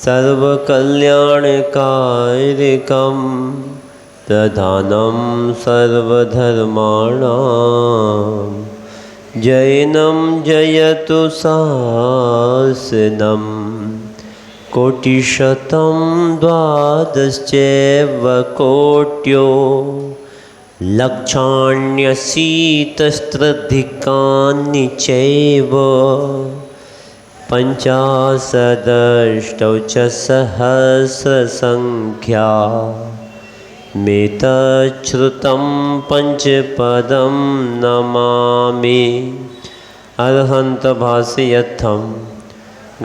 सर्वकल्याणकारिकं प्रधानं सर्वधर्माणां जैनं जयतु सहस्रनं कोटिशतं द्वादशैव कोट्यो लक्षाण्यशीतिस्रधिकानि चैव पंचाशदष्टौ च सहस्रसंख्या मेतच्छ्रुतं पंचपदं नमामि अर्हन्तभासयत्थं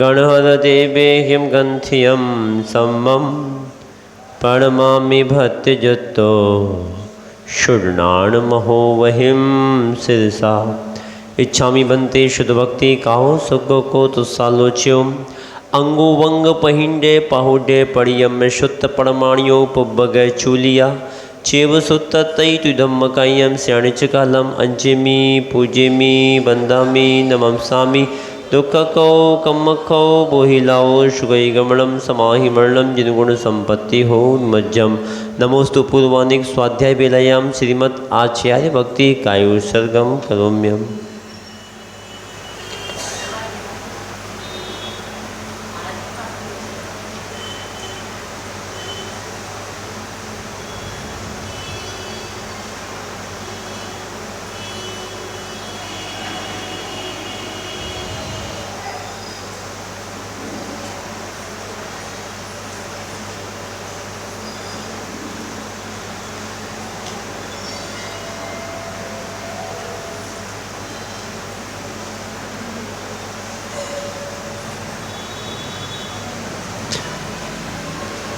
गणहरदेवेह्यं गन्थ्यं सम्मं प्रणमामि भक्तियुक्तो शूर्णाणमहो वहिं शिरसा इच्छामि बंते शुद्ध भक्ति काहो सुख को तुसालोच्यो अंगो वंग पहिंडे पाहुडे पड़ियम में शुद्ध परमाणियों पुब्बगे चूलिया चेव सुत्त तई तुधम्म कायम स्याणिच कालम अंजेमी पूजेमी बंदामी नमंसामी दुख को कम को बोहिलाओ शुगई गमणम समाहि मरणम जिनगुण संपत्ति हो मज्जम नमोस्तु पूर्वानिक स्वाध्याय बेलयाम श्रीमद आचार्य भक्ति कायु सर्गम करोम्यम।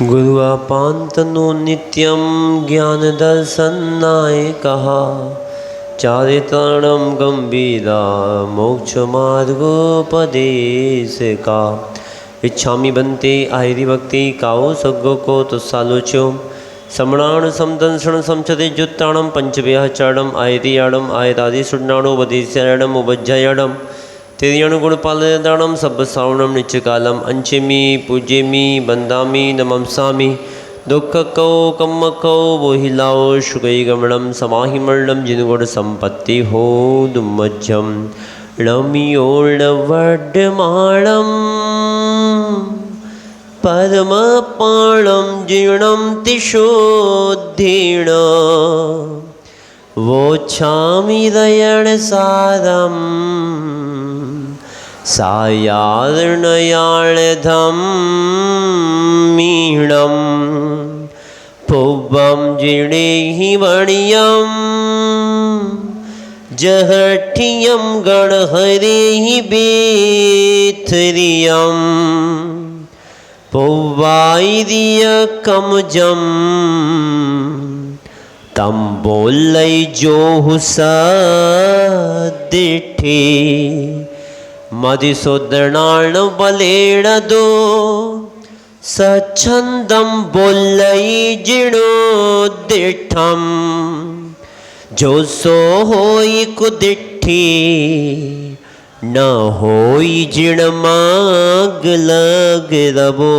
गुरुआपान्तनो नित्यं ज्ञानदर्शनाय कहा चारित्रणं गंभीरा मोक्षमार्गोपदेशका इच्छामि बंते आहिरी भक्ति काओ सग्गो को तुसालोच्यो समणाण समदंसण समचते जुत्ताणं पंचव्याचारणं आयतियाणं आयतादि सुड्नाणो वदेश्याणं उपज्जायाणं तिर्यणुगुणपालदाणं सब्बसावणं नित्यकालम अंचेमी पूजेमी बंदामी नमंसामी दुख को कम को बोहिलाओ शुगई गमणम समाहि मरणम जिनगुण संपत्ति हो दुमज्जम णमियोर्णवड्डमाणं परमपाणं जीर्णं तिशोद्धीण वोच्छामि दयणसारम् सायार्णयाणधं मीणं पुब्बं जिणेहि वणियं जहठियं गणहरेहि बेथरियं पुब्बायिरियकमजं तम बोलै जोहु सदिठे मधुसूदनाण बलेण दो सच्छंदम बोलई जिणोदिठम जो सो होई कुदिठी न होई जिण माग लग रबो।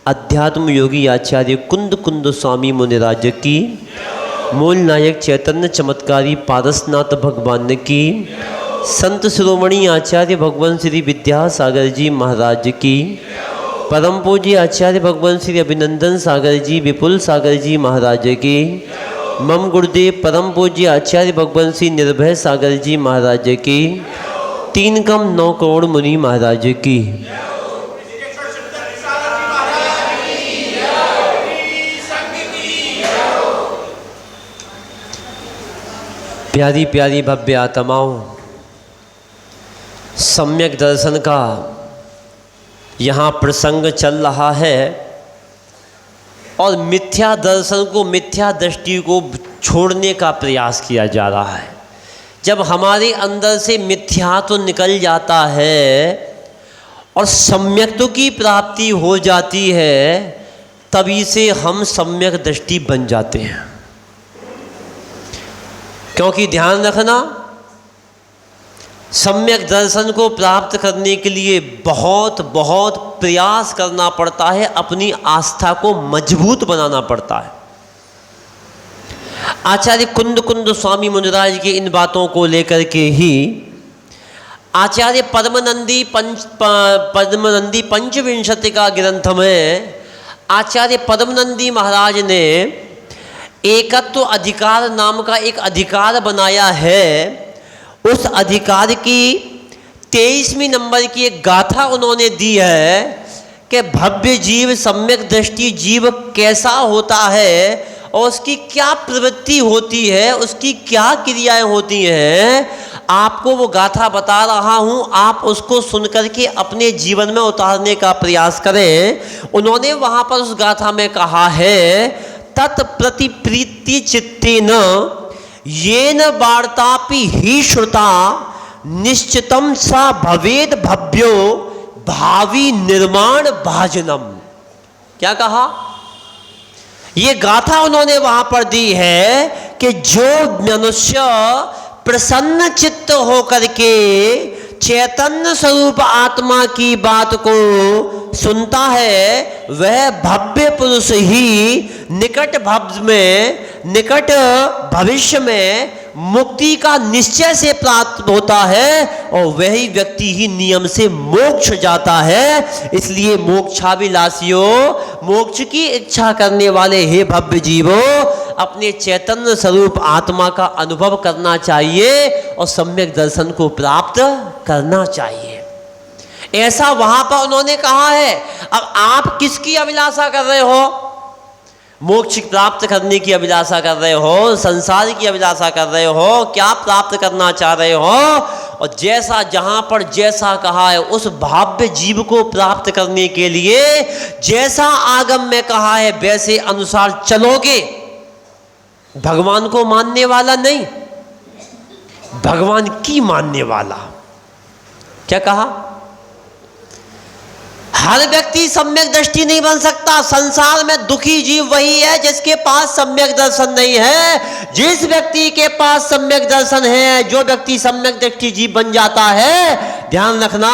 अध्यात्म योगी आचार्य कुंद कुंद स्वामी मुनिराज की, मूल नायक चैतन्य चमत्कारी पारसनाथ भगवान की, संत शिरोमणि आचार्य भगवान श्री विद्यासागर जी महाराज की, परम पूज्य आचार्य भगवान श्री अभिनंदन सागर जी विपुल सागर जी महाराज की, मम गुरुदेव परम पूज्य आचार्य भगवान श्री निर्भय सागर जी महाराज की, 3 कम 9 करोड़ मुनि महाराज की। प्यारी प्यारी भव्य आत्माओं, सम्यक दर्शन का यहाँ प्रसंग चल रहा है और मिथ्या दर्शन को, मिथ्या दृष्टि को छोड़ने का प्रयास किया जा रहा है। जब हमारे अंदर से मिथ्यात्व निकल जाता है और सम्यक्त्व की प्राप्ति हो जाती है, तभी से हम सम्यक दृष्टि बन जाते हैं। क्योंकि ध्यान रखना, सम्यक दर्शन को प्राप्त करने के लिए बहुत बहुत प्रयास करना पड़ता है, अपनी आस्था को मजबूत बनाना पड़ता है। आचार्य कुंद कुंद स्वामी मुनिराज की इन बातों को लेकर के ही आचार्य पद्मनंदी पंचविंशति का ग्रंथ में आचार्य पद्मनंदी महाराज ने एकत्व अधिकार नाम का एक अधिकार बनाया है। उस अधिकार की 23वीं नंबर की एक गाथा उन्होंने दी है कि भव्य जीव, सम्यक दृष्टि जीव कैसा होता है और उसकी क्या प्रवृत्ति होती है, उसकी क्या क्रियाएं होती हैं, आपको वो गाथा बता रहा हूँ, आप उसको सुनकर के अपने जीवन में उतारने का प्रयास करें। उन्होंने वहाँ पर उस गाथा में कहा है, तत्प्रति प्रीति चित्तेन येन वार्तापि ही श्रुता निश्चितम सा भवेद भव्यो भावी निर्माण भाजनम। क्या कहा? ये गाथा उन्होंने वहां पर दी है कि जो मनुष्य प्रसन्न चित्त होकर के चैतन्य स्वरूप आत्मा की बात को सुनता है, वह भव्य पुरुष ही निकट भविष्य में मुक्ति का निश्चय से प्राप्त होता है और वही व्यक्ति ही नियम से मोक्ष जाता है। इसलिए मोक्षाभिलाषियों, मोक्ष की इच्छा करने वाले हे भव्य जीवों, अपने चैतन्य स्वरूप आत्मा का अनुभव करना चाहिए और सम्यक दर्शन को प्राप्त करना चाहिए। ऐसा वहां पर उन्होंने कहा है। अब आप किसकी अभिलाषा कर रहे हो? मोक्ष प्राप्त करने की अभिलाषा कर रहे हो, संसार की अभिलाषा कर रहे हो, क्या प्राप्त करना चाह रहे हो? और जैसा जहां पर जैसा कहा है उस भाव्य जीव को प्राप्त करने के लिए जैसा आगम में कहा है वैसे अनुसार चलोगे। भगवान को मानने वाला नहीं, भगवान की मानने वाला। क्या कहा? हर व्यक्ति सम्यक दृष्टि नहीं बन सकता। संसार में दुखी जीव वही है जिसके पास सम्यक दर्शन नहीं है। जिस व्यक्ति के पास सम्यक दर्शन है, जो व्यक्ति सम्यक दृष्टि जीव बन जाता है, ध्यान रखना,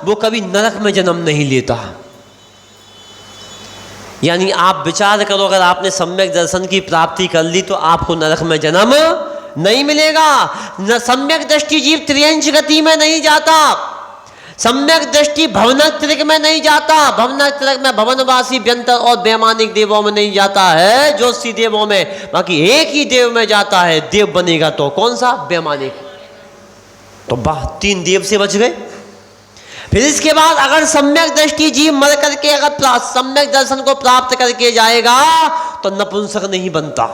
वो कभी नरक में जन्म नहीं लेता। यानी आप विचार करो, अगर आपने सम्यक दर्शन की प्राप्ति कर ली तो आपको नरक में जन्म नहीं मिलेगा। न सम्यक दृष्टि जीव त्रियंश गति में नहीं जाता, सम्यक दृष्टि भवनत्रय में नहीं जाता, भवनत्रय में भवनवासी व्यंतर और वैमानिक देवों में नहीं जाता है, ज्योतिषी देवों में, बाकी एक ही देव में जाता है। देव बनेगा तो कौन सा? वैमानिक। तो वाह, 3 देव से बच गए। फिर इसके बाद अगर सम्यक दृष्टि जीव मर करके अगर सम्यक दर्शन को प्राप्त करके जाएगा तो नपुंसक नहीं बनता,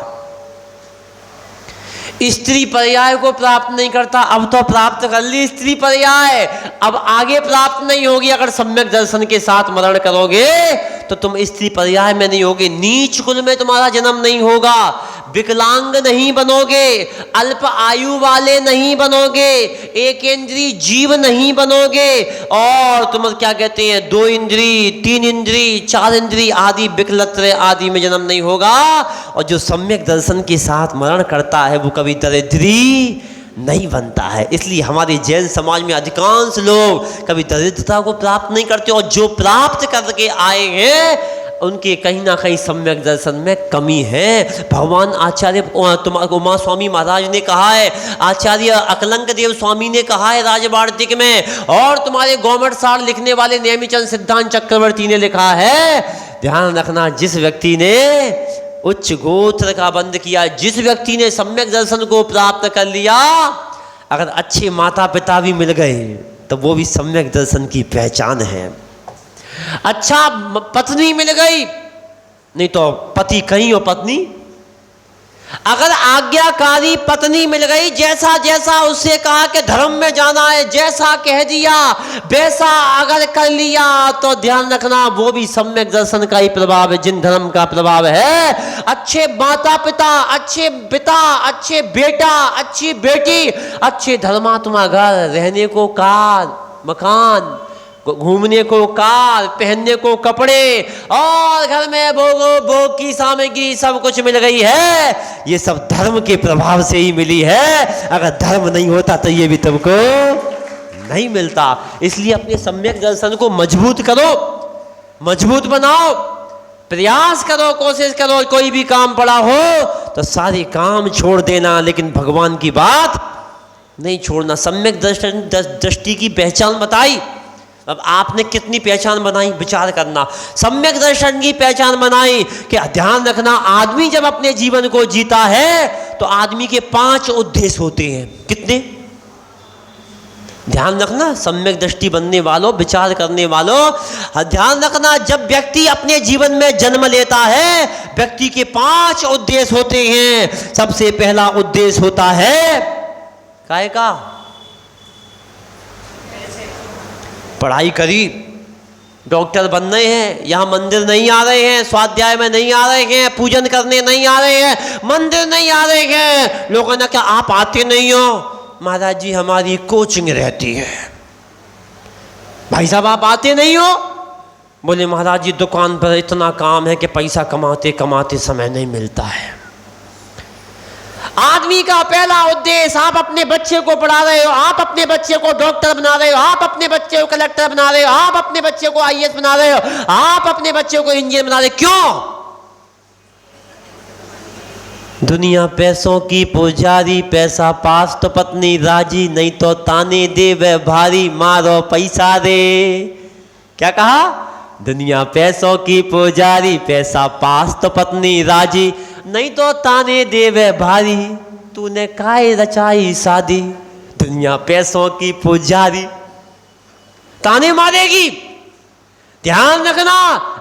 स्त्री पर्याय को प्राप्त नहीं करता। अब तो प्राप्त कर ली स्त्री पर्याय, अब आगे प्राप्त नहीं होगी। अगर सम्यक दर्शन के साथ मरण करोगे तो तुम स्त्री पर्याय में नहीं होगे, नीच कुल में तुम्हारा जन्म नहीं होगा, विकलांग नहीं बनोगे, अल्प आयु वाले नहीं बनोगे, एक इंद्री जीव नहीं बनोगे, और तुम क्या कहते हैं 2 इंद्री, 3 इंद्री, 4 इंद्री आदि विकलत्र आदि में जन्म नहीं होगा। और जो सम्यक दर्शन के साथ मरण करता है वो कभी दरिद्री नहीं बनता है। इसलिए हमारे जैन समाज में अधिकांश लोग कभी दरिद्रता को प्राप्त नहीं करते, और जो प्राप्त करके आए हैं उनके कहीं ना कहीं सम्यक दर्शन में कमी है। भगवान आचार्य उमा स्वामी महाराज ने कहा है, आचार्य अकलंक देव स्वामी ने कहा है राजवार्तिक में, और तुम्हारे गवर्नमेंट सार लिखने वाले नेमिचंद सिद्धांत चक्रवर्ती ने लिखा है, ध्यान रखना, जिस व्यक्ति ने उच्च गोत्र का बंद किया, जिस व्यक्ति ने सम्यक दर्शन को प्राप्त कर लिया, अगर अच्छे माता पिता भी मिल गए तो वो भी सम्यक दर्शन की पहचान है। अच्छा पत्नी मिल गई, नहीं तो पति कहीं और पत्नी, अगर आज्ञाकारी पत्नी मिल गई, जैसा जैसा उससे कहा कि धर्म में जाना है, जैसा कह दिया वैसा अगर कर लिया, तो ध्यान रखना वो भी सम्यक दर्शन का ही प्रभाव है, जिन धर्म का प्रभाव है। अच्छे माता पिता, अच्छे पिता, अच्छे बेटा, अच्छी बेटी, अच्छे धर्मात्मा घर, रहने को कार मकान, घूमने को कार, पहनने को कपड़े, और घर में भोग की सामग्री सब कुछ मिल गई है, ये सब धर्म के प्रभाव से ही मिली है। अगर धर्म नहीं होता तो ये भी तुमको नहीं मिलता। इसलिए अपने सम्यक दर्शन को मजबूत करो, मजबूत बनाओ, प्रयास करो, कोशिश करो। कोई भी काम पड़ा हो तो सारे काम छोड़ देना, लेकिन भगवान की बात नहीं छोड़ना। सम्यक दृष्टि की पहचान बताई, अब आपने कितनी पहचान बनाई विचार करना। सम्यक दर्शन की पहचान बनाई कि ध्यान रखना, आदमी जब अपने जीवन को जीता है तो आदमी के 5 उद्देश्य होते हैं। कितने? ध्यान रखना, सम्यक दृष्टि बनने वालों, विचार करने वालों, ध्यान रखना, जब व्यक्ति अपने जीवन में जन्म लेता है व्यक्ति के 5 उद्देश्य होते हैं। सबसे पहला उद्देश्य होता है काय का? पढ़ाई करी, डॉक्टर बन रहे हैं, यहाँ मंदिर नहीं आ रहे हैं, स्वाध्याय में नहीं आ रहे हैं, पूजन करने नहीं आ रहे हैं, मंदिर नहीं आ रहे हैं। लोगों ने कहा आप आते नहीं हो। महाराज जी हमारी कोचिंग रहती है। भाई साहब आप आते नहीं हो? बोले महाराज जी दुकान पर इतना काम है कि पैसा कमाते कमाते समय नहीं मिलता है। आदमी का पहला उद्देश्य, आप अपने बच्चे को पढ़ा रहे हो, आप अपने बच्चे को डॉक्टर बना रहे हो, आप अपने बच्चे को कलेक्टर बना रहे हो, आप अपने बच्चे को आईएएस बना रहे हो, आप अपने बच्चे को इंजीनियर बना रहे हो। क्यों? दुनिया पैसों की पुजारी, पैसा पास तो पत्नी राजी, नहीं तो ताने दे वे भारी, मारो पैसा रे। क्या कहा? दुनिया पैसों की पुजारी, पैसा पास तो पत्नी राजी, नहीं तो ताने दे वे भारी, तूने काहे रचाई शादी। दुनिया पैसों की पुजारी, ताने मारेगी। ध्यान रखना,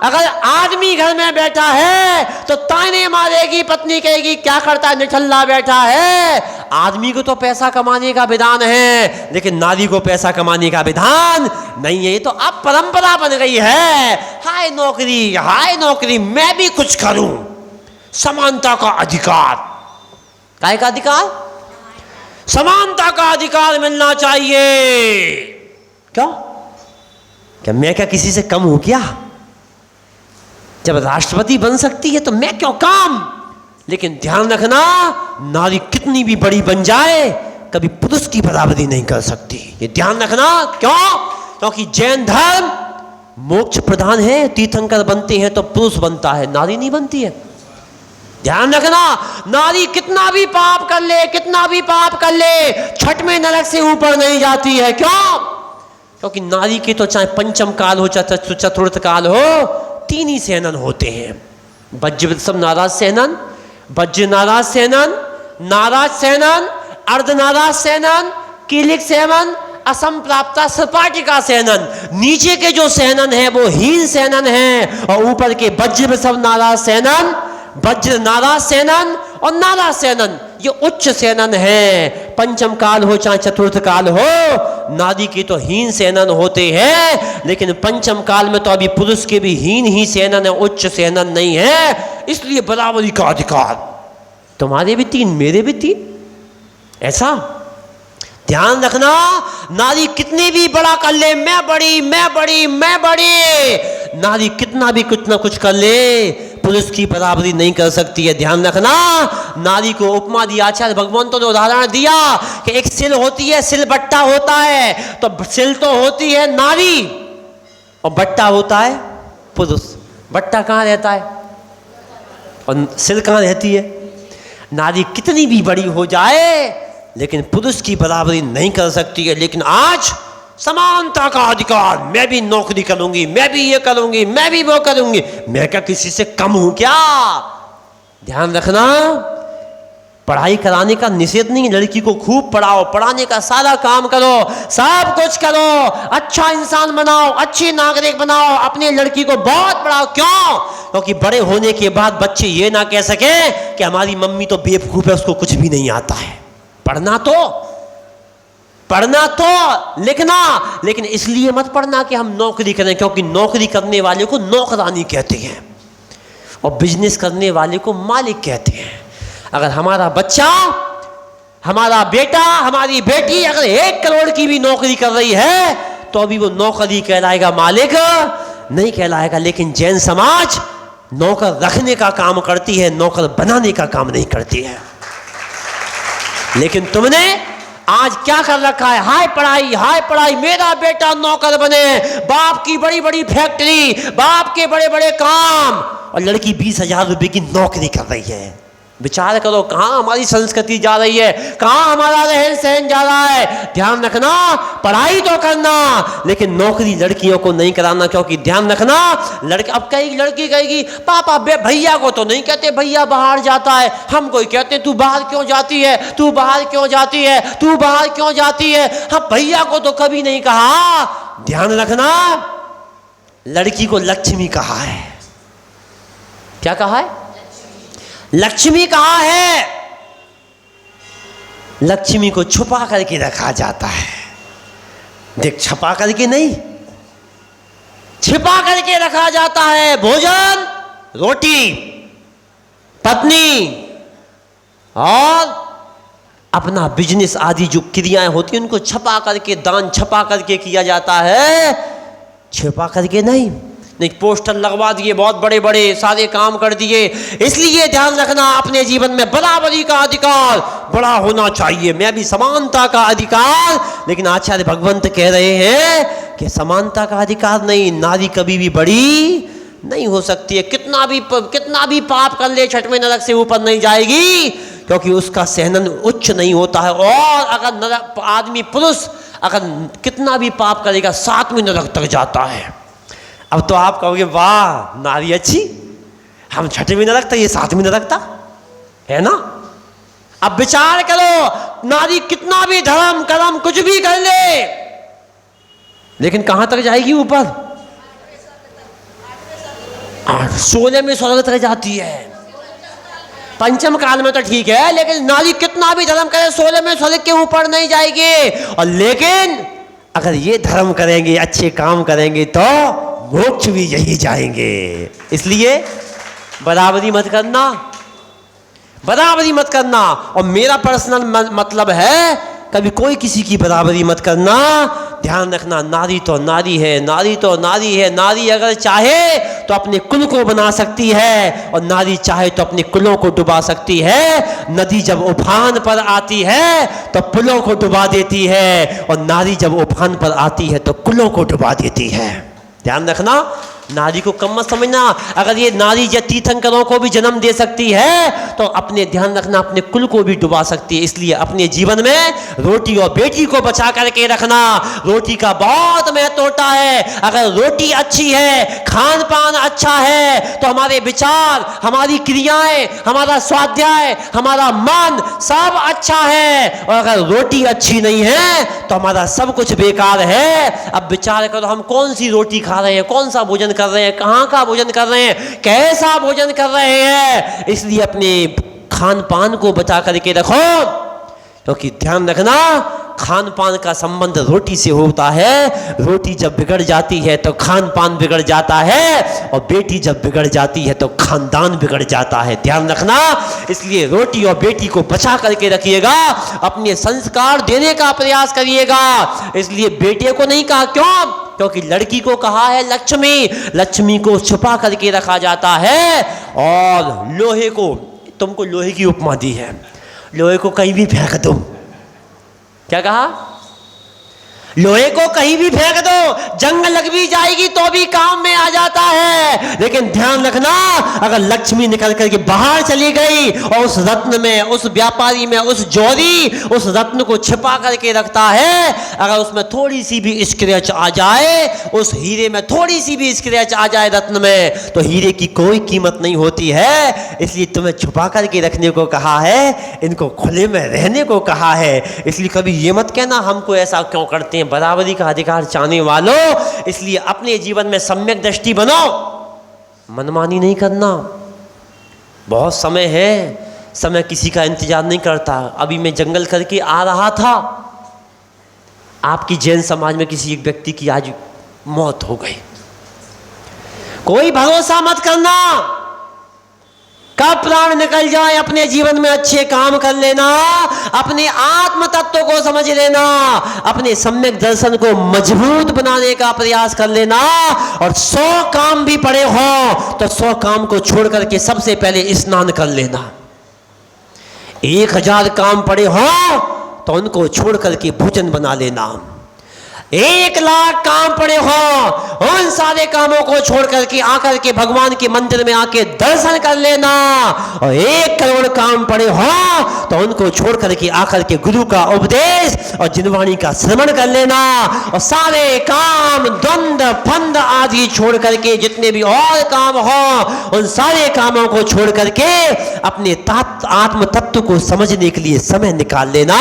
अगर आदमी घर में बैठा है तो ताने मारेगी, पत्नी कहेगी क्या करता है, निठल्ला बैठा है। आदमी को तो पैसा कमाने का विधान है, लेकिन नारी को पैसा कमाने का विधान नहीं है। ये तो अब परंपरा बन गई है। हाय नौकरी, हाय नौकरी, मैं भी कुछ करूं। समानता का अधिकार, काय का अधिकार? समानता का अधिकार मिलना चाहिए। क्यों? क्या मैं क्या किसी से कम हूं क्या? जब राष्ट्रपति बन सकती है तो मैं क्यों कम? लेकिन ध्यान रखना, नारी कितनी भी बड़ी बन जाए कभी पुरुष की बराबरी नहीं कर सकती। ये ध्यान रखना। क्यों? क्योंकि जैन धर्म मोक्ष प्रधान है। तीर्थंकर बनते हैं तो पुरुष बनता है, नारी नहीं बनती है। ध्यान रखना, नारी कितना भी पाप कर ले, कितना भी पाप कर ले, छठवें नरक से ऊपर नहीं जाती है। क्यों? क्योंकि नारी के तो चाहे पंचम काल हो चाहे चतुर्थ काल हो, 3 ही सेनन होते हैं। वज्रवृषभ नाराज सेनन, वज्र नाराज सेनन, नाराज सेनन, अर्ध नाराज सेनन, कीलिक सेनन, असंप्राप्ता सपाटिका सेनन। नीचे के जो सेनन है वो हीन सेनन है, और ऊपर के वज्रवृषभ नाराज सेनन, वज्र नाराज सेनन और नाराज सेनन, ये उच्च सेनन है। पंचम काल हो चाहे चतुर्थ काल हो, नारी के तो हीन सेनन होते हैं, लेकिन पंचम काल में तो अभी पुरुष के भी हीन ही सेनन है, उच्च सेनन नहीं है। इसलिए बराबरी का अधिकार, तुम्हारे भी 3 मेरे भी 3, ऐसा ध्यान रखना। नारी कितनी भी बड़ा कर ले, मैं बड़ी मैं बड़ी मैं बड़ी, नारी कितना भी कुछ ना कुछ कर ले, पुरुष की बराबरी नहीं कर सकती है। ध्यान रखना। नारी को उपमा दिया, आचार्य भगवान तो उदाहरण दिया कि एक सिल होती है, सिल बट्टा होता है, तो सिल तो होती है नारी और बट्टा होता है पुरुष। बट्टा कहाँ रहता है और सिल कहाँ रहती है? नारी कितनी भी बड़ी हो जाए लेकिन पुरुष की बराबरी नहीं कर सकती है। लेकिन आज समानता का अधिकार, मैं भी नौकरी करूंगी, मैं भी ये करूंगी, मैं भी वो करूंगी, मैं क्या किसी से कम हूं क्या? ध्यान रखना, पढ़ाई कराने का निषेध नहीं, लड़की को खूब पढ़ाओ, पढ़ाने का सारा काम करो, सब कुछ करो, अच्छा इंसान बनाओ, अच्छी नागरिक बनाओ, अपनी लड़की को बहुत पढ़ाओ। क्यों? क्योंकि बड़े होने के बाद बच्चे ये ना कह सके कि हमारी मम्मी तो बेवकूफ है, उसको कुछ भी नहीं आता है। पढ़ना तो लिखना, लेकिन इसलिए मत पढ़ना कि हम नौकरी करें, क्योंकि नौकरी करने वाले को नौकरानी कहते हैं और बिजनेस करने वाले को मालिक कहते हैं। अगर हमारा बच्चा, हमारा बेटा, हमारी बेटी अगर 1 करोड़ की भी नौकरी कर रही है तो अभी वो नौकरी कहलाएगा, मालिक नहीं कहलाएगा। लेकिन जैन समाज नौकर रखने का काम करती है, नौकर बनाने का काम नहीं करती है। लेकिन तुमने आज क्या कर रखा है, हाय पढ़ाई, मेरा बेटा नौकर बने, बाप की बड़ी बड़ी फैक्ट्री, बाप के बड़े बड़े काम, और लड़की 20,000 रुपए की नौकरी कर रही है। विचार करो कहाँ हमारी संस्कृति जा रही है, कहाँ हमारा रहन सहन जा रहा है। ध्यान रखना, पढ़ाई तो करना लेकिन नौकरी लड़कियों को नहीं कराना, क्योंकि ध्यान रखना लड़की, अब कई लड़की कहेगी पापा भैया को तो नहीं कहते, भैया बाहर जाता है, हम कोई कहते तू बाहर क्यों जाती है, तू बाहर क्यों जाती है, तू बाहर क्यों जाती है, हम भैया को तो कभी नहीं कहा। ध्यान रखना, लड़की को लक्ष्मी कहा है। क्या कहा है? लक्ष्मी कहा है। लक्ष्मी को छुपा करके रखा जाता है। देख, छुपा करके नहीं, छिपा करके रखा जाता है। भोजन, रोटी, पत्नी और अपना बिजनेस आदि जो क्रियाएं होती हैं उनको छपा करके, दान छपा करके किया जाता है, छिपा करके नहीं। पोस्टर लगवा दिए, बहुत बड़े बड़े सारे काम कर दिए। इसलिए ध्यान रखना, अपने जीवन में बराबरी का अधिकार बड़ा होना चाहिए। मैं भी समानता का अधिकार, लेकिन आचार्य भगवंत कह रहे हैं कि समानता का अधिकार नहीं, नारी कभी भी बड़ी नहीं हो सकती है। कितना भी पाप कर ले, छठवें नरक से ऊपर नहीं जाएगी, क्योंकि उसका सहनन उच्च नहीं होता है। और अगर आदमी पुरुष अगर कितना भी पाप करेगा 7वें नरक तक जाता है। अब तो आप कहोगे वाह नारी अच्छी, हम 6वें नरक था, ये 7वें नरक था, है ना। अब विचार करो, नारी कितना भी धर्म कर्म कुछ भी कर ले, लेकिन कहां तक जाएगी? ऊपर 16वें स्वर्ग तक जाती है। पंचम काल में तो ठीक है, लेकिन नारी कितना भी धर्म करे 16वें स्वर्ग के ऊपर नहीं जाएगी। और लेकिन अगर ये धर्म करेंगे, अच्छे काम करेंगे, तो मोक्ष भी यही जाएंगे। इसलिए बराबरी मत करना, बराबरी मत करना। और मेरा पर्सनल मतलब है, कभी कोई किसी की बराबरी मत करना। ध्यान रखना, नारी तो नारी है, नारी तो नारी है। नारी अगर चाहे तो अपने कुल को बना सकती है, और नारी चाहे तो अपने कुलों को डुबा सकती है। नदी जब उफान पर आती है तो पुलों को डुबा देती है, और नारी जब उफान पर आती है तो कुलों को डुबा देती है। ध्यान रखना, नारी को कम मत समझना। अगर ये नारी या तीर्थंकरों को भी जन्म दे सकती है, तो अपने ध्यान रखना अपने कुल को भी डुबा सकती है। इसलिए अपने जीवन में रोटी और बेटी को बचा करके रखना। रोटी का बहुत महत्व होता है। अगर रोटी अच्छी है, खान पान अच्छा है, तो हमारे विचार, हमारी क्रियाएं, हमारा स्वाध्याय, हमारा मन सब अच्छा है। और अगर रोटी अच्छी नहीं है तो हमारा सब कुछ बेकार है। अब विचार करो, हम कौन सी रोटी खा रहे हैं, कौन सा भोजन कर रहे हैं, कहां का भोजन कर रहे हैं, कैसा भोजन कर रहे हैं। इसलिए अपने खान पान को बचा करके रखो, क्योंकि ध्यान रखना खान पान का संबंध रोटी से होता है। रोटी जब बिगड़ जाती है तो खान पान बिगड़ जाता है, और बेटी जब बिगड़ जाती है तो खानदान बिगड़ जाता है। ध्यान रखना, इसलिए रोटी और बेटी को बचा करके रखिएगा, अपने संस्कार देने का प्रयास करिएगा। इसलिए बेटे को नहीं कहा, क्यों? क्योंकि लड़की को कहा है लक्ष्मी, लक्ष्मी को छुपा करके रखा जाता है। और लोहे को, तुमको लोहे की उपमा दी है, लोहे को कहीं भी फेंक दो। क्या कहा? लोहे को कहीं भी फेंक दो, जंग लग भी जाएगी तो भी काम में आ जाता है। लेकिन ध्यान रखना, अगर लक्ष्मी निकल करके बाहर चली गई और उस रत्न में, उस व्यापारी में, उस जोरी उस रत्न को छिपा करके रखता है, अगर उसमें थोड़ी सी भी स्क्रैच आ जाए, उस हीरे में थोड़ी सी भी स्क्रैच आ जाए रत्न में, तो हीरे की कोई कीमत नहीं होती है। इसलिए तुम्हें छुपा करके रखने को कहा है, इनको खुले में रहने को कहा है। इसलिए कभी ये मत कहना हमको ऐसा क्यों करते हैं। बराबरी का अधिकार चाहने वालों, इसलिए अपने जीवन में सम्यक दृष्टि बनो, मनमानी नहीं करना। बहुत समय है, समय किसी का इंतजार नहीं करता। अभी मैं जंगल करके आ रहा था, आपकी जैन समाज में किसी एक व्यक्ति की आज मौत हो गई। कोई भरोसा मत करना, कब प्राण निकल जाए। अपने जीवन में अच्छे काम कर लेना, अपने आत्म तत्व को समझ लेना, अपने सम्यक दर्शन को मजबूत बनाने का प्रयास कर लेना। और 100 काम भी पड़े हो तो 100 काम को छोड़ करके सबसे पहले स्नान कर लेना। 1000 काम पड़े हो तो उनको छोड़ करके भोजन बना लेना। 1,00,000 काम पड़े हो, उन सारे कामों को छोड़ करके आकर के भगवान के मंदिर में आके दर्शन कर लेना। और 1 करोड़ काम पड़े हो तो उनको छोड़ करके आकर के गुरु का उपदेश और जिनवाणी का श्रवण कर लेना। और सारे काम द्वंद फंद आदि छोड़ करके जितने भी और काम हो उन सारे कामों को छोड़ करके अपने आत्म तत्व को समझने के लिए समय निकाल लेना,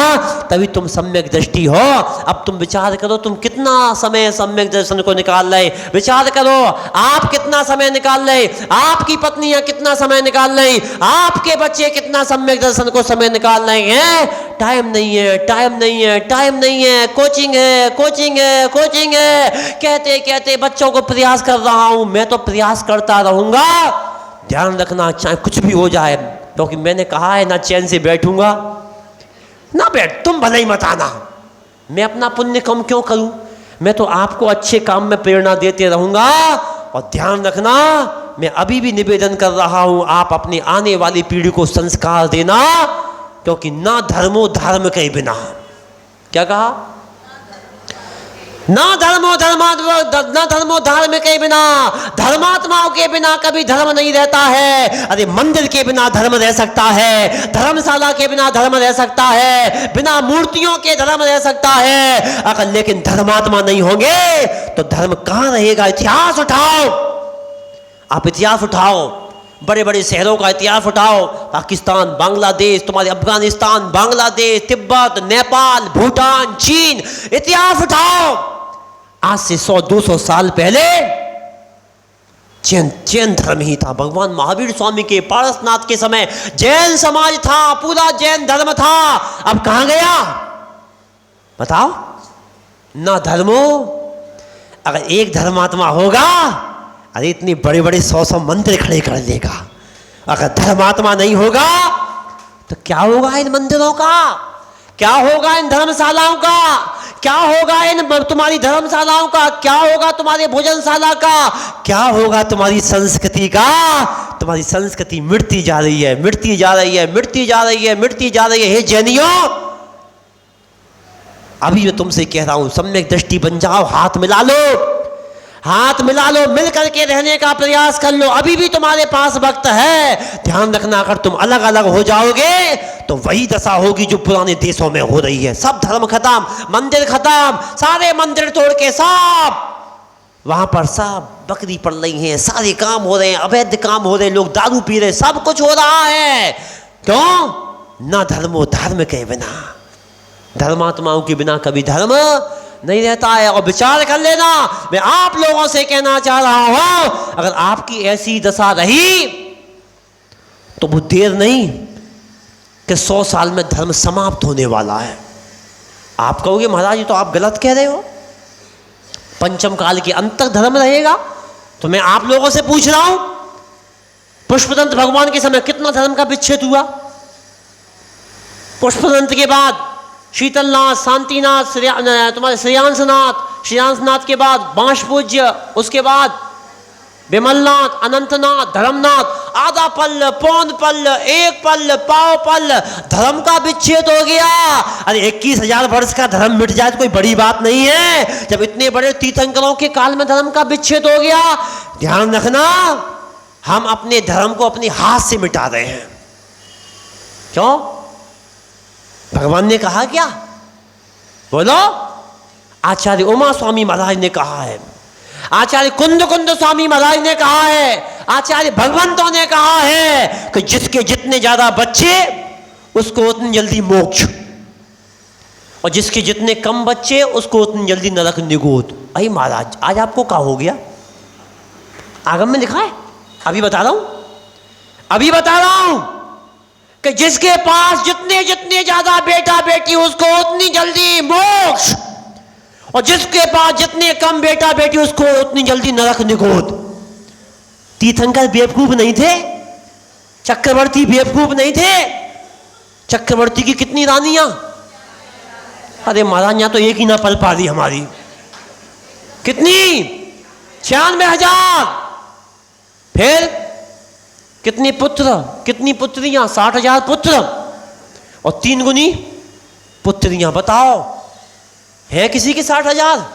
तभी तुम सम्यक दृष्टि हो। अब तुम विचार करो, तुम कितना समय सम्यक दर्शन को निकाल रहे, विचार करो आप कितना समय निकाल रहे, आपकी पत्नियां कितना समय निकाल रही, आपके बच्चे कितना सम्यक दर्शन को समय निकाल रहे हैं। टाइम नहीं है, टाइम नहीं है, टाइम नहीं है, कोचिंग है, कोचिंग है, कोचिंग है, कहते कहते बच्चों को प्रयास कर रहा हूं। मैं तो प्रयास करता रहूंगा, ध्यान रखना चाहे कुछ भी हो जाए, क्योंकि मैंने कहा है ना चैन से बैठूंगा ना बैठ, तुम भले ही मत आना, मैं अपना पुण्य कम क्यों करूं, मैं तो आपको अच्छे काम में प्रेरणा देते रहूंगा। और ध्यान रखना, मैं अभी भी निवेदन कर रहा हूं, आप अपनी आने वाली पीढ़ी को संस्कार देना, क्योंकि ना धर्मो धर्म के बिना, क्या कहा, ना धर्मो धर्म के बिना, धर्मात्माओं के बिना कभी धर्म नहीं रहता है। अरे मंदिर के बिना धर्म रह सकता है, धर्मशाला के बिना धर्म रह सकता है, बिना मूर्तियों के धर्म रह सकता है, अगर लेकिन धर्मात्मा नहीं होंगे तो धर्म कहां रहेगा। इतिहास उठाओ, आप इतिहास उठाओ, बड़े बड़े शहरों का इतिहास उठाओ, पाकिस्तान, बांग्लादेश, तुम्हारे अफगानिस्तान, बांग्लादेश, तिब्बत, नेपाल, भूटान, चीन, इतिहास उठाओ। आज से 100-200 साल पहले जैन धर्म ही था। भगवान महावीर स्वामी के पारसनाथ के समय जैन समाज था, पूरा जैन धर्म था। अब कहां गया बताओ। ना धर्मो, अगर एक धर्मात्मा होगा, अरे इतने बड़े बड़े 100 मंदिर खड़े कर देगा। अगर धर्मात्मा नहीं होगा तो क्या होगा इन मंदिरों का, क्या होगा इन धर्मशालाओं का, क्या होगा इन तुम्हारी धर्मशालाओं का, क्या होगा तुम्हारे भोजनशाला का, क्या होगा तुम्हारी संस्कृति का। तुम्हारी संस्कृति मिटती जा रही है, मिटती जा रही है, मिटती जा रही है, मिटती जा रही है। हे जैनियों, अभी मैं तुमसे कह रहा हूं, सम्यक दृष्टि बन जाओ, हाथ मिला लो, हाथ मिला लो, मिल करके रहने का प्रयास कर लो। अभी भी तुम्हारे पास वक्त है। ध्यान रखना, अगर तुम अलग अलग हो जाओगे तो वही दशा होगी जो पुराने देशों में हो रही है। सब धर्म खत्म, मंदिर खत्म, सारे मंदिर तोड़ के सब वहां पर सब बकरी पड़ रही है, सारे काम हो रहे हैं, अवैध काम हो रहे हैं, लोग दारू पी रहे, सब कुछ हो रहा है। क्यों? ना धर्मो धर्म के बिना, धर्मात्माओं के बिना कभी धर्म नहीं रहता है। और विचार कर लेना, मैं आप लोगों से कहना चाह रहा हूं, अगर आपकी ऐसी दशा रही तो वो देर नहीं कि 100 साल में धर्म समाप्त होने वाला है। आप कहोगे महाराज ये तो आप गलत कह रहे हो, पंचम काल के अंत तक धर्म रहेगा। तो मैं आप लोगों से पूछ रहा हूं, पुष्पदंत भगवान के समय कितना धर्म का विच्छेद हुआ? पुष्पदंत के बाद शीतलनाथ, शांतिनाथ, तुम्हारे श्रेयांसनाथ के बाद बांशपूज्य, उसके बाद विमलनाथ, अनंतनाथ, धर्मनाथ, आधा पल्ल, पौन पल्ल, एक पल्ल, पाव पल्ल, धर्म का विच्छेद हो गया। अरे 21,000 वर्ष का धर्म मिट जाए तो कोई बड़ी बात नहीं है। जब इतने बड़े तीर्थंकरों के काल में धर्म का विच्छेद हो गया, ध्यान रखना, हम अपने धर्म को अपने हाथ से मिटा रहे हैं। क्यों? भगवान ने कहा क्या? बोलो। आचार्य उमा स्वामी महाराज ने कहा है, आचार्य कुंद स्वामी महाराज ने कहा है, आचार्य भगवंतों ने कहा है कि जिसके जितने ज्यादा बच्चे उसको उतनी जल्दी मोक्ष, और जिसके जितने कम बच्चे उसको उतनी जल्दी नरक निगोद। अरे महाराज आज आपको क्या हो गया? आगम में लिखा है, अभी बता रहा हूं, अभी बता रहा हूं कि जिसके पास जितने जितने ज्यादा बेटा बेटी उसको उतनी जल्दी मोक्ष, और जिसके पास जितने कम बेटा बेटी उसको उतनी जल्दी नरक निगोद। तीर्थंकर बेवकूफ नहीं थे, चक्रवर्ती बेवकूफ नहीं थे। चक्रवर्ती की कितनी रानियां? अरे महाराज यहाँ तो एक ही ना पल पा रही हमारी। कितनी? 96,000। फिर कितने पुत्र, कितनी पुत्रियां? 60,000 पुत्र, और 3 गुनी पुत्रियां बताओ, है किसी के 60,000?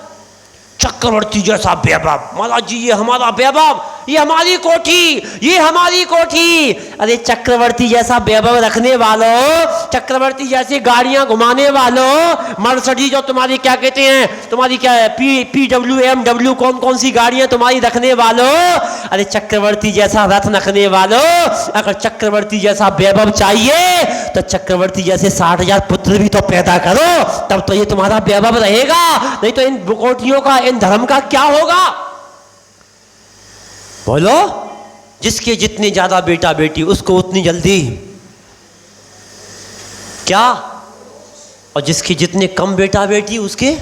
चक्रवर्ती जैसा वैभव, महाराज जी ये हमारा वैभव, ये हमारी कोठी, ये हमारी कोठी। अरे चक्रवर्ती जैसा वैभव रखने वालों, चक्रवर्ती जैसी गाड़ियां घुमाने वालों, मर्सिडीज जो तुम्हारी क्या कहते हैं, तुम्हारी क्या है, PW कौन कौन सी गाड़ियां तुम्हारी रखने वालों, अरे चक्रवर्ती जैसा रथ रखने वालों, अगर चक्रवर्ती जैसा वैभव चाहिए तो चक्रवर्ती जैसे 60,000 पुत्र भी तो पैदा करो, तब तो ये तुम्हारा वैभव रहेगा। नहीं तो इन कोठियों का, इन धर्म का क्या होगा? बोलो। जिसके जितने ज्यादा बेटा बेटी उसको उतनी जल्दी क्या, और जिसके जितने कम बेटा बेटी उसके,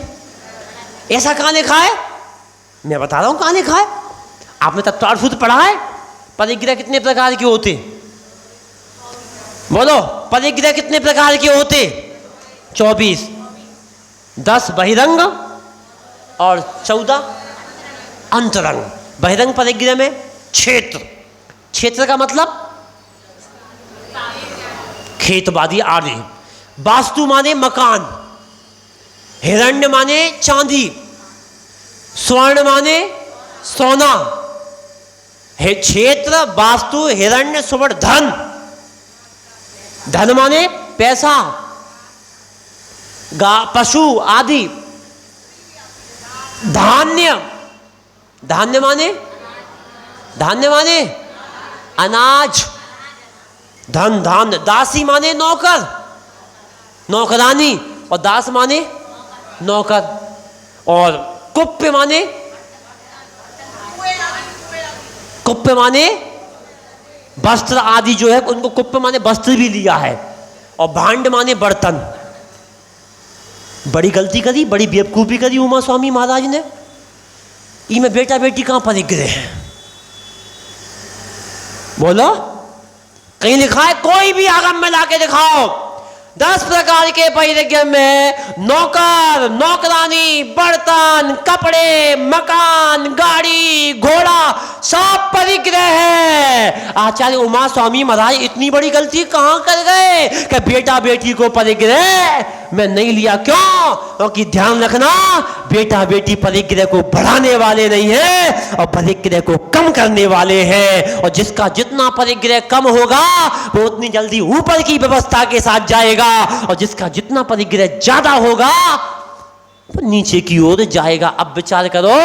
ऐसा कहां लिखा है? मैं बता रहा हूं कहां लिखा है। आपने तत्व सूत्र पढ़ा है? परिग्रह कितने प्रकार के होते? बोलो, परिग्रह कितने प्रकार के होते? 24। 10 बहिरंग और 14 अंतरंग। बहिरंग परिग्रह में क्षेत्र, क्षेत्र का मतलब खेतबादी आदि, वास्तु माने मकान, हिरण्य माने चांदी, स्वर्ण माने सोना, है क्षेत्र, वास्तु, हिरण्य, स्वर्ण, धन। धन माने पैसा, पशु आदि। धान्य, धान्य माने, धान्य माने अनाज, धन धान्य। दासी माने नौकर, नौकरानी, और दास माने नौकर। और कुप्य माने, कुप्य माने वस्त्र आदि जो है उनको कुप्य माने वस्त्र भी लिया है। और भांड माने बर्तन। बड़ी गलती करी, बड़ी बेवकूफी करी उमा स्वामी महाराज ने। इनमें बेटा बेटी कहां परिग्रह है? बोलो, कहीं लिखा है? कोई भी आगम में लाके दिखाओ। 10 प्रकार के परिग्रह में नौकर, नौकरानी, बर्तन, कपड़े, मकान, गाड़ी, घोड़ा, सब परिग्रह है। आचार्य उमा स्वामी महाराज इतनी बड़ी गलती कहां कर गए कि बेटा बेटी को परिग्रह में नहीं लिया? क्यों? क्योंकि ध्यान रखना, बेटा बेटी परिग्रह को बढ़ाने वाले नहीं है और परिग्रह को कम करने वाले हैं। और जिसका जितना परिग्रह कम होगा वो उतनी जल्दी ऊपर की व्यवस्था के साथ जाएगा, और जिसका जितना परिग्रह ज्यादा होगा वो नीचे की ओर जाएगा। अब विचार करो,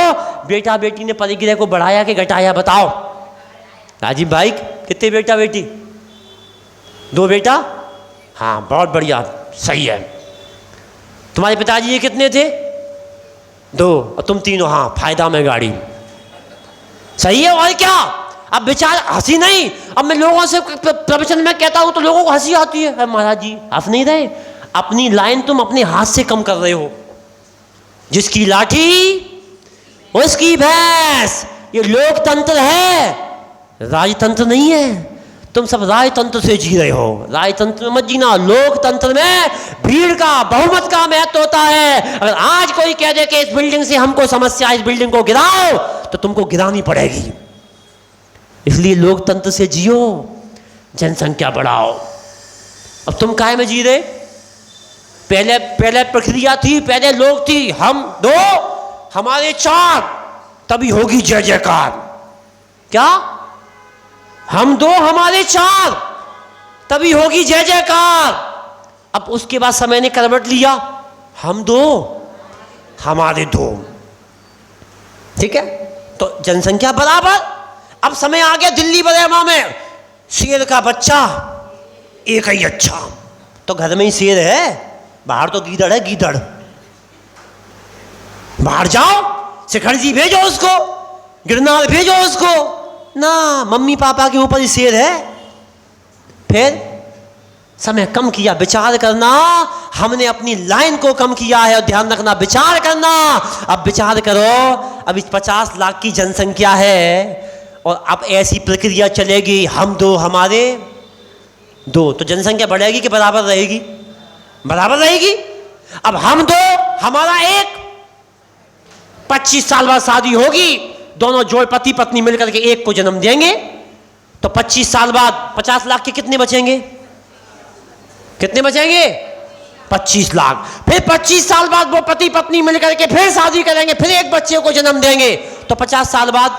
बेटा बेटी ने परिग्रह को बढ़ाया कि घटाया? बताओ राजीव भाई, कितने बेटा बेटी? 2 बेटा? हाँ, बहुत बढ़िया, सही है। तुम्हारे पिताजी ये कितने थे? 2, और तुम 3 हो। हाँ, फायदा में गाड़ी, सही है। और क्या? अब विचार, हंसी नहीं। अब मैं लोगों से प्रवचन में कहता हूं तो लोगों को हंसी आती है। महाराज जी हंस नहीं रहे, अपनी लाइन तुम अपने हाथ से कम कर रहे हो। जिसकी लाठी उसकी भैंस, ये लोकतंत्र है, राजतंत्र नहीं है। तुम सब राजतंत्र से जी रहे हो। राजतंत्र में मत जीना, लोकतंत्र में भीड़ का, बहुमत का महत्व होता है। अगर आज कोई कह दे कि इस बिल्डिंग से हमको समस्या, इस बिल्डिंग को गिराओ, तो तुमको गिरानी पड़ेगी। इसलिए लोकतंत्र से जियो, जनसंख्या बढ़ाओ। अब तुम काहे में जी रहे? पहले प्रक्रिया थी, पहले लोग थी, हम 2 हमारे 4, तभी होगी जय जयकार। क्या? हम 2 हमारे 4, तभी होगी जय जयकार। अब उसके बाद समय ने करवट लिया, हम 2 हमारे 2, ठीक है? तो जनसंख्या बराबर। अब समय आ गया दिल्ली बरेमा में शेर का बच्चा एक ही अच्छा। तो घर में ही शेर है, बाहर तो गीदड़ है, गीदड़। बाहर जाओ, शिखर जी भेजो उसको, गिरनार भेजो उसको ना, मम्मी पापा के ऊपर ही शेर है। फिर समय कम किया, विचार करना, हमने अपनी लाइन को कम किया है। और ध्यान रखना, विचार करना। अब विचार करो, अब 50 लाख की जनसंख्या है और अब ऐसी प्रक्रिया चलेगी, हम 2 हमारे 2, तो जनसंख्या बढ़ेगी कि बराबर रहेगी? बराबर रहेगी। अब हम 2 हमारा 1, 25 साल बाद शादी होगी, दोनों जोड़ पति पत्नी मिलकर के एक को जन्म देंगे, तो 25 साल बाद 50 लाख के कितने बचेंगे? कितने बचेंगे? 25 लाख। फिर 25 साल बाद वो पति पत्नी मिलकर के फिर शादी करेंगे, फिर एक बच्चे को जन्म देंगे, तो 50 साल बाद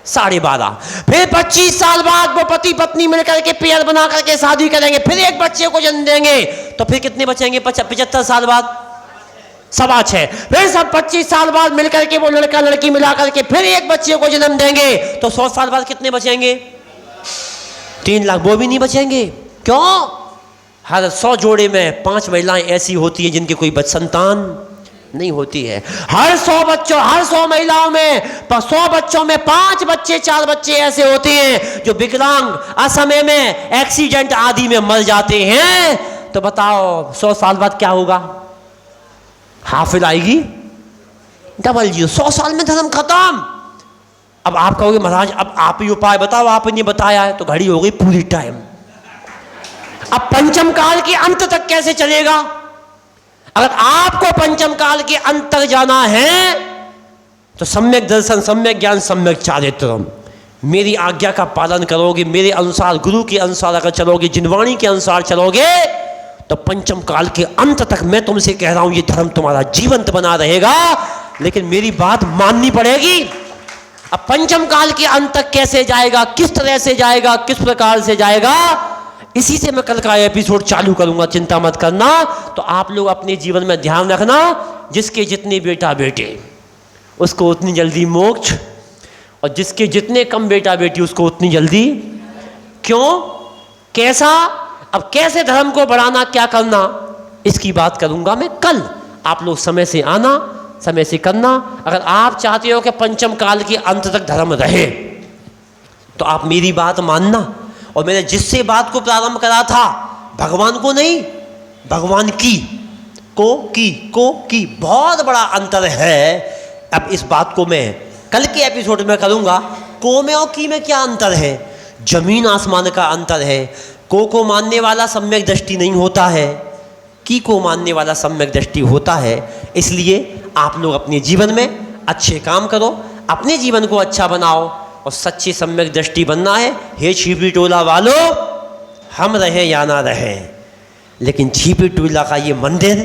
12.5। फिर 25 साल बाद वो पति पत्नी मिलकर के पेयर बना करके शादी करेंगे, फिर एक बच्चे को जन्म देंगे, तो फिर कितने बचेंगे? 75 साल बाद 6.25। फिर सब 25 साल बाद मिलकर के वो लड़का लड़की मिला करके फिर एक बच्चे को जन्म देंगे, तो 100 साल बाद कितने बचेंगे? 3 लाख। वो भी नहीं बचेंगे। क्यों? हर 100 जोड़े में 5 महिलाएं ऐसी होती हैं जिनकी कोई संतान नहीं होती है। हर 100 महिलाओं में 100 बच्चों में 5 बच्चे 4 बच्चे ऐसे होते हैं जो विकलांग, असमय में, एक्सीडेंट आदि में मर जाते हैं। तो बताओ 100 साल बाद क्या होगा? हाफिल आएगी, डबल 0। 100 साल में धर्म खत्म। अब आप कहोगे महाराज अब आप ही उपाय बताओ, आपने बताया है, तो घड़ी हो गई पूरी टाइम। अब पंचम काल के अंत तक कैसे चलेगा? अगर आपको पंचम काल के अंत तक जाना है तो सम्यक दर्शन, सम्यक ज्ञान, सम्यक चारित्रम, मेरी आज्ञा का पालन करोगे, मेरे अनुसार, गुरु के अनुसार अगर चलोगे, जिनवाणी के अनुसार चलोगे, तो पंचम काल के अंत तक मैं तुमसे कह रहा हूं ये धर्म तुम्हारा जीवंत बना रहेगा। लेकिन मेरी बात माननी पड़ेगी। अब पंचम काल के अंत तक कैसे जाएगा, किस तरह से जाएगा, किस प्रकार से जाएगा, इसी से मैं कल का एपिसोड चालू करूंगा, चिंता मत करना। तो आप लोग अपने जीवन में ध्यान रखना, जिसके जितने बेटा बेटे उसको उतनी जल्दी मोक्ष, और जिसके जितने कम बेटा बेटी उसको उतनी जल्दी। क्यों? कैसा? अब कैसे धर्म को बढ़ाना, क्या करना, इसकी बात करूंगा मैं कल। आप लोग समय से आना, समय से करना। अगर आप चाहते हो कि पंचम काल के अंत तक धर्म रहे तो आप मेरी बात मानना। और मैंने जिससे बात को प्रारंभ करा था, भगवान को नहीं, भगवान की को बहुत बड़ा अंतर है। अब इस बात को मैं कल के एपिसोड में करूंगा। को में और की में क्या अंतर है? जमीन आसमान का अंतर है। को मानने वाला सम्यक दृष्टि नहीं होता है, की को मानने वाला सम्यक दृष्टि होता है। इसलिए आप लोग अपने जीवन में अच्छे काम करो, अपने जीवन को अच्छा बनाओ, और सच्ची सम्यक दृष्टि बनना है। हे छिपी टोला वालों, हम रहे या ना रहे, लेकिन छिपी टोला का ये मंदिर,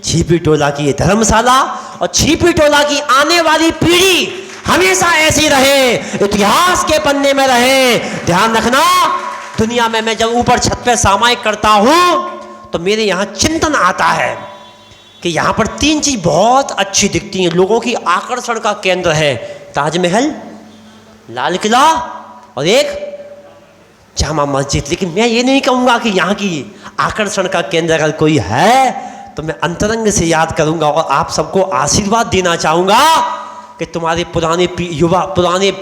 छिपी टोला की ये धर्मशाला और छिपी टोला की आने वाली पीढ़ी हमेशा ऐसी रहे, इतिहास के पन्ने में रहे। ध्यान रखना, दुनिया में मैं जब ऊपर छत पे सामायिक करता हूं तो मेरे यहाँ चिंतन आता है कि यहाँ पर 3 चीज बहुत अच्छी दिखती हैं, लोगों की आकर्षण का केंद्र है। ताजमहल, लाल किला और एक जामा मस्जिद। लेकिन मैं ये नहीं कहूँगा कि यहाँ की आकर्षण का केंद्र अगर कोई है तो मैं अंतरंग से याद करूँगा और आप सबको आशीर्वाद देना चाहूँगा कि तुम्हारे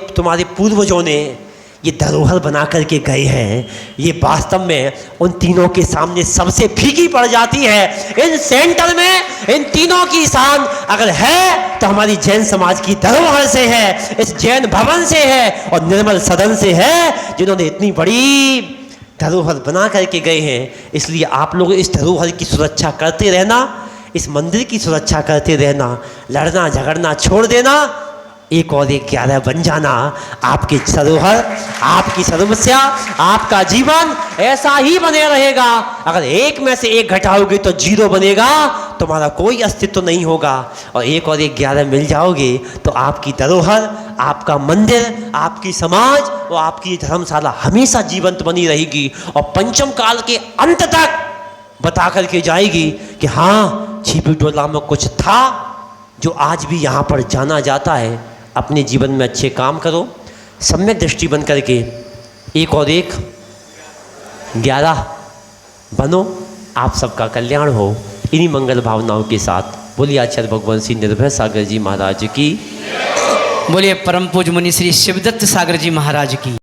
तुम्हारे पूर्वजों ने ये धरोहर बना करके गए हैं। ये वास्तव में उन तीनों के सामने सबसे फीकी पड़ जाती है। इन सेंटर में इन तीनों की शान अगर है तो हमारी जैन समाज की धरोहर से है, इस जैन भवन से है और निर्मल सदन से है, जिन्होंने इतनी बड़ी धरोहर बना करके गए हैं। इसलिए आप लोग इस धरोहर की सुरक्षा करते रहना, इस मंदिर की सुरक्षा करते रहना, लड़ना झगड़ना छोड़ देना, 1 और 1 11 बन जाना। आपकी धरोहर, आपकी समस्या, आपका जीवन ऐसा ही बने रहेगा। अगर 1 में से 1 घटाओगे तो 0 बनेगा, तुम्हारा कोई अस्तित्व नहीं होगा। और 1 और 1 11 मिल जाओगे तो आपकी धरोहर, आपका मंदिर, आपकी समाज और आपकी धर्मशाला हमेशा जीवंत बनी रहेगी और पंचम काल के अंत तक बता करके जाएगी कि हाँ, छिपी टोला में कुछ था जो आज भी यहाँ पर जाना जाता है। अपने जीवन में अच्छे काम करो, सम्यक दृष्टि बन करके 1 और 1 11 बनो। आप सबका कल्याण हो। इन्हीं मंगल भावनाओं के साथ बोलिए आचार्य भगवान श्री निर्भय सागर जी महाराज की, बोलिए परम पूज्य मुनि श्री शिवदत्त सागर जी महाराज की।